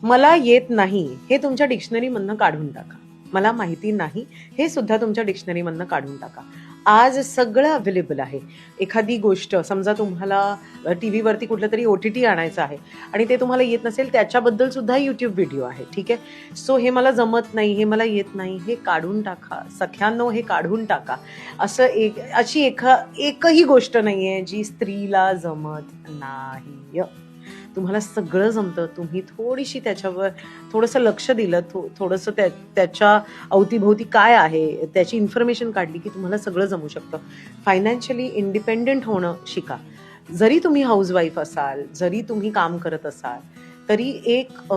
मला येत नाही हे तुमच्या डिक्शनरीमधनं काढून टाका. मला माहिती नाही हे सुद्धा तुमच्या डिक्शनरीमधनं काढून टाका. आज सगळं अवेलेबल आहे. एखादी गोष्ट समजा तुम्हाला टीव्हीवरती कुठलं तरी OTT आणायचं आहे आणि ते तुम्हाला येत नसेल, त्याच्याबद्दल सुद्धा YouTube व्हिडिओ आहे. ठीक आहे. सो हे मला जमत नाही, हे मला येत नाही, हे काढून टाका. सख्यांनो, हे काढून टाका. अशी एकही गोष्ट नाहीये जी स्त्रीला जमत नाही. तुम्हाला सगळं जमतं. तुम्ही थोडीशी त्याच्यावर थोडंसं लक्ष दिलं, थोडंसं त्याच्या अवतीभोवती काय आहे त्याची इन्फॉर्मेशन काढली की तुम्हाला सगळं जमू शकतं. फायनान्शियली इंडिपेंडेंट होणं शिका. जरी तुम्ही हाऊसवाईफ असाल, जरी तुम्ही काम करत असाल, तरी एक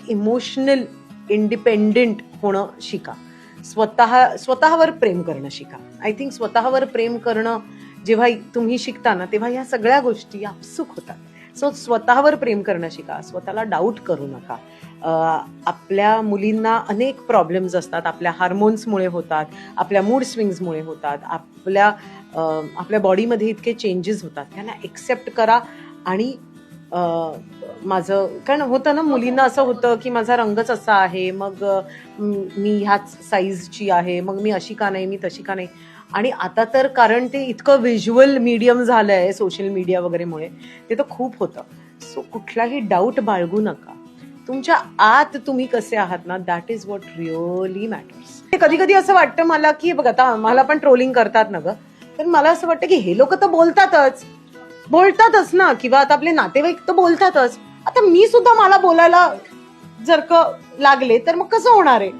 इमोशनल इंडिपेंडेंट होणं शिका. स्वतःवर प्रेम करणं शिका. आय थिंक स्वतःवर प्रेम करणं जेव्हा तुम्ही शिकता ना, तेव्हा ह्या सगळ्या गोष्टी आपसूक होतात. सो स्वतःवर प्रेम करणं शिका. स्वतःला डाऊट करू नका. आपल्या मुलींना अनेक प्रॉब्लेम्स असतात. आपल्या हार्मोन्समुळे होतात, आपल्या मूड स्विंग्समुळे होतात, आपल्या बॉडीमध्ये इतके चेंजेस होतात. त्यांना एक्सेप्ट करा. आणि माझं कारण होतं ना, मुलींना असं होतं की माझा रंगच असा आहे, मग मी ह्याच साईजची आहे, मग मी अशी का नाही, मी तशी का नाही. आणि आता तर कारण ते इतकं व्हिज्युअल मीडियम झालं आहे सोशल मीडिया वगैरेमुळे, ते तर खूप होतं. सो कुठलाही डाऊट बाळगू नका. तुमच्या आत तुम्ही कसे आहात ना, that is what really matters. कधी कधी असं वाटतं मला की बघ, आता मला पण ट्रोलिंग करतात ना ग, तर मला असं वाटतं की हे लोक तर बोलतातच ना, किंवा आता आपले नातेवाईक तर बोलतातच. आता मी सुद्धा मला बोलायला जर का लागले तर मग कसं होणार आहे.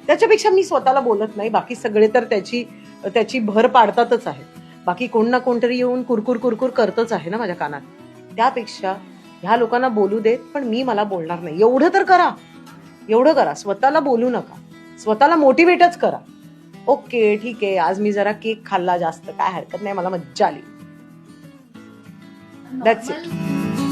त्याच्यापेक्षा मी स्वतःला बोलत नाही. बाकी सगळे तर त्याची भर पाडतातच आहे. बाकी कोण ना कोणतरी येऊन कुरकुर करतच आहे ना माझ्या कानात. त्यापेक्षा ह्या लोकांना बोलू देत, पण मला बोलणार नाही. एवढं करा. स्वतःला बोलू नका. स्वतःला मोटिवेटच करा. ओके, ठीक आहे, आज मी जरा केक खाल्ला जास्त, काय हरकत नाही, मला मज्जा आली. That's it.